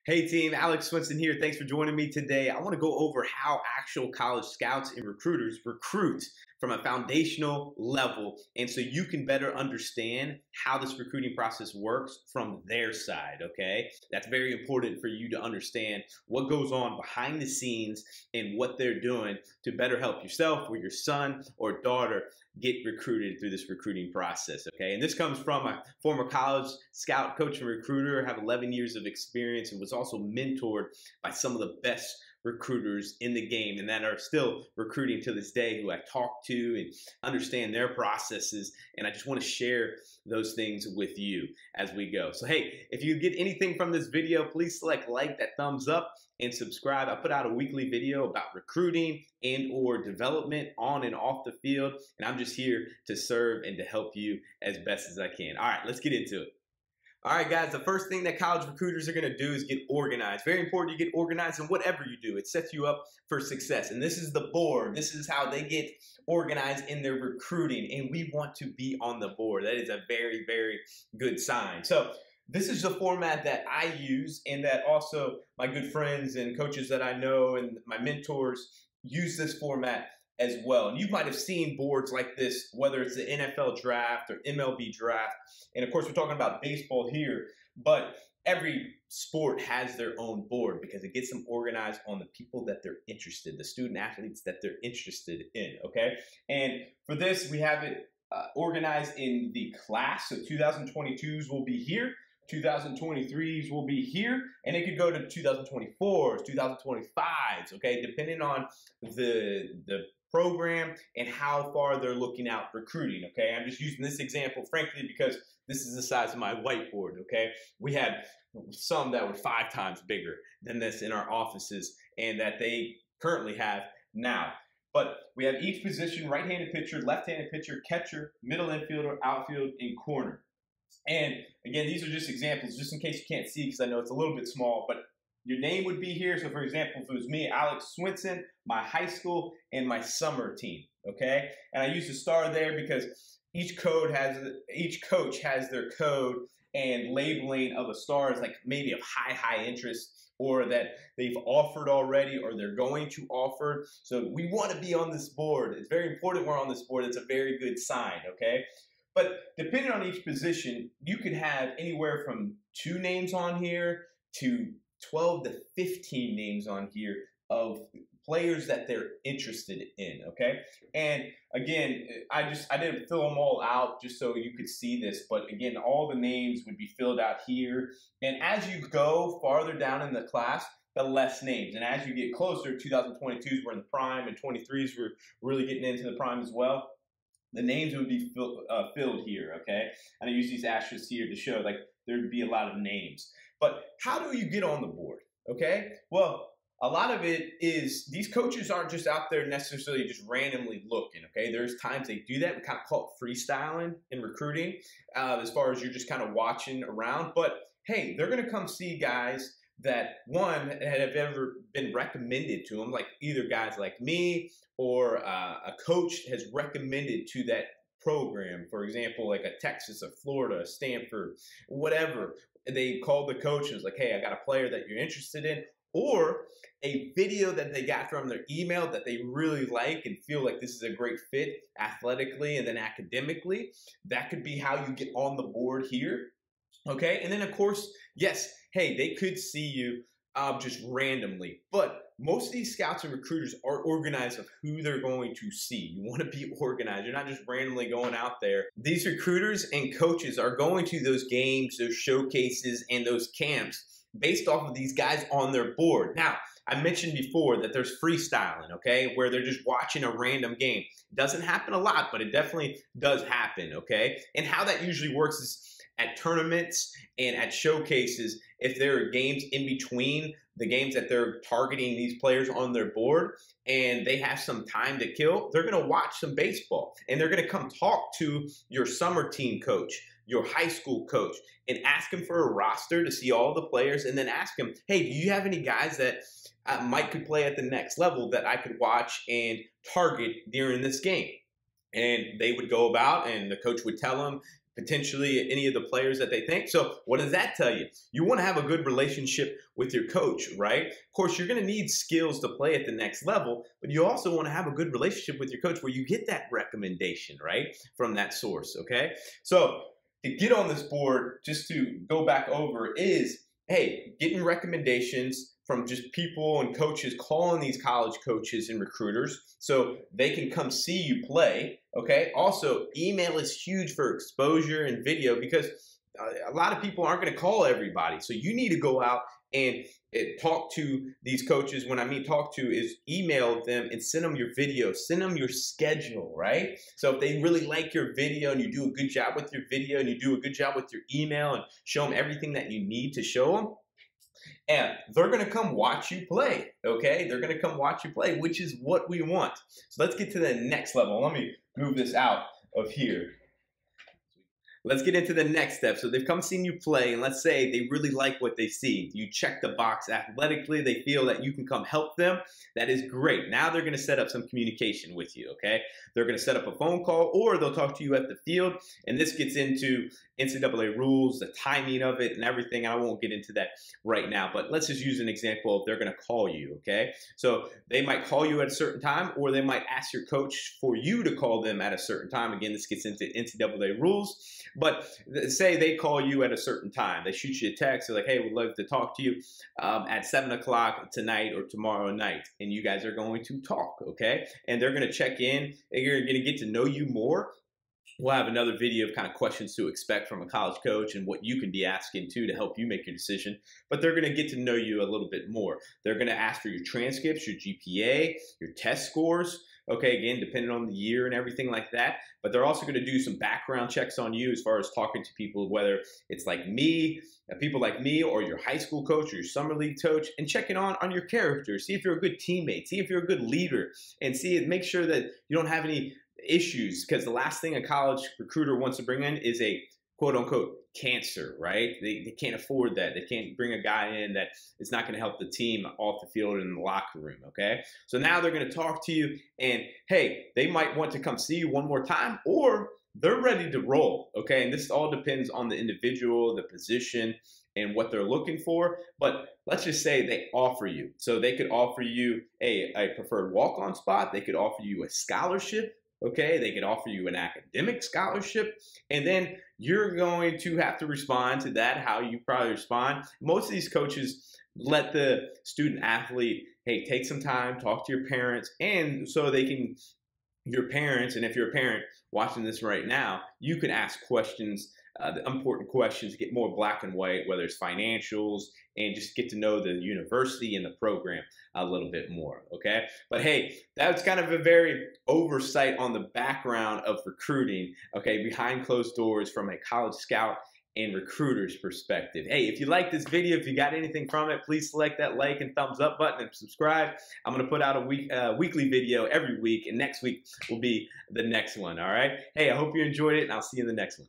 Hey team, Alex Swinson here. Thanks for joining me today. I want to go over how actual college scouts and recruiters recruit from a foundational level, and so you can better understand how this recruiting process works from their side, okay? That's very important for you to understand what goes on behind the scenes and what they're doing to better help yourself or your son or daughter get recruited through this recruiting process, okay? And this comes from a former college scout, coach, and recruiter. I have 11 years of experience and was also mentored by some of the best recruiters in the game and that are still recruiting to this day, who I talk to and understand their processes. And I just want to share those things with you as we go. So, hey, if you get anything from this video, please select like, that thumbs up, and subscribe. I put out a weekly video about recruiting and or development on and off the field. And I'm just here to serve and to help you as best as I can. All right, let's get into it. All right, guys, the first thing that college recruiters are going to do is get organized. Very important you get organized in whatever you do. It sets you up for success. And this is the board. This is how they get organized in their recruiting. And we want to be on the board. That is a very, very good sign. So this is the format that I use, and that also my good friends and coaches that I know and my mentors use this format as well. And you might have seen boards like this, whether it's the NFL draft or MLB draft. And of course, we're talking about baseball here, but every sport has their own board because it gets them organized on the people that they're interested, the student athletes that they're interested in, okay? And for this, we have it organized in the class. So 2022s will be here. 2023s will be here, and it could go to 2024s, 2025s, okay, depending on the program and how far they're looking out recruiting, okay? I'm just using this example, frankly, because this is the size of my whiteboard, okay? We had some that were 5 times bigger than this in our offices and that they currently have now. But we have each position: right-handed pitcher, left-handed pitcher, catcher, middle infielder, outfield, and corner. And again, these are just examples, just in case you can't see, because I know it's a little bit small, but your name would be here. So for example, if it was me, Alex Swinson, my high school and my summer team, okay? And I use the star there because each coach has their code, and labeling of a star is like maybe of high interest, or that they've offered already or they're going to offer. So we want to be on this board. It's very important we're on this board. It's a very good sign, okay? But depending on each position, you could have anywhere from 2 names on here to 12 to 15 names on here of players that they're interested in, okay? And again, I didn't fill them all out just so you could see this, but again, all the names would be filled out here. And as you go farther down in the class, the less names. And as you get closer, 2022s were in the prime, and 23s were really getting into the prime as well. The names would be filled here, okay? And I use these asterisks here to show like there'd be a lot of names. But how do you get on the board, okay? Well, a lot of it is these coaches aren't just out there necessarily just randomly looking, okay? There's times they do that. We kind of call it freestyling in recruiting, as far as you're just kind of watching around. But hey, they're going to come see guys that, one, have ever been recommended to them, like either guys like me or a coach has recommended to that program. For example, like a Texas, a Florida, a Stanford, whatever. They called the coach and was like, hey, I got a player that you're interested in, or a video that they got from their email that they really like and feel like this is a great fit athletically and then academically. That could be how you get on the board here. Okay, and then of course, yes, hey, they could see you just randomly, but most of these scouts and recruiters are organized of who they're going to see. You want to be organized. You're not just randomly going out there. These recruiters and coaches are going to those games, those showcases, and those camps based off of these guys on their board. Now, I mentioned before that there's freestyling, okay, where they're just watching a random game. It doesn't happen a lot, but it definitely does happen, okay? And how that usually works is at tournaments and at showcases, if there are games in between the games that they're targeting these players on their board and they have some time to kill, they're going to watch some baseball and they're going to come talk to your summer team coach, your high school coach, and ask him for a roster to see all the players, and then ask him, hey, do you have any guys that Mike could play at the next level that I could watch and target during this game? And they would go about, and the coach would tell them, potentially any of the players that they think. So what does that tell you? You want to have a good relationship with your coach, right? Of course, you're going to need skills to play at the next level, but you also want to have a good relationship with your coach where you get that recommendation, right, from that source, okay? So to get on this board, just to go back over is, hey, getting recommendations from just people and coaches, calling these college coaches and recruiters so they can come see you play, okay? Also, email is huge for exposure and video because a lot of people aren't going to call everybody. So you need to go out and talk to these coaches. When I mean talk to is email them and send them your video, send them your schedule, right? So if they really like your video and you do a good job with your video and you do a good job with your email and show them everything that you need to show them, and they're going to come watch you play, okay? They're going to come watch you play, which is what we want. So let's get to the next level. Let me move this out of here. Let's get into the next step. So they've come seen you play, and let's say they really like what they see. You check the box athletically. They feel that you can come help them. That is great. Now they're going to set up some communication with you, okay? They're going to set up a phone call, or they'll talk to you at the field, and this gets into NCAA rules, the timing of it, and everything. I won't get into that right now, but let's just use an example of they're going to call you, okay? So they might call you at a certain time, or they might ask your coach for you to call them at a certain time. Again, this gets into NCAA rules. But say they call you at a certain time. They shoot you a text. They're like, hey, we'd love to talk to you at 7 o'clock tonight or tomorrow night. And you guys are going to talk, okay? And they're going to check in. And you're going to get to know you more. We'll have another video of kind of questions to expect from a college coach and what you can be asking too to help you make your decision. But they're going to get to know you a little bit more. They're going to ask for your transcripts, your GPA, your test scores. Okay, again, depending on the year and everything like that. But they're also going to do some background checks on you as far as talking to people, whether it's like me, people like me, or your high school coach or your summer league coach, and checking on your character. See if you're a good teammate. See if you're a good leader. And make sure that you don't have any issues, because the last thing a college recruiter wants to bring in is a quote-unquote cancer, right? They can't afford that. They can't bring a guy in that is not going to help the team off the field and in the locker room, okay? So now they're going to talk to you, and hey, they might want to come see you one more time, or they're ready to roll, okay? And this all depends on the individual, the position, and what they're looking for. But let's just say they offer you. So they could offer you a preferred walk-on spot. They could offer you a scholarship. Okay, they could offer you an academic scholarship, and then you're going to have to respond to that, how you probably respond. Most of these coaches let the student athlete, hey, take some time, talk to your parents, and so they can, your parents, and if you're a parent watching this right now, you can ask questions, the important questions, get more black and white, whether it's financials, and just get to know the university and the program a little bit more, okay? But hey, that's kind of a very oversight on the background of recruiting, okay, behind closed doors from a college scout and recruiter's perspective. Hey, if you like this video, if you got anything from it, please select that like and thumbs up button and subscribe. I'm going to put out a weekly video every week, and next week will be the next one, all right? Hey, I hope you enjoyed it, and I'll see you in the next one.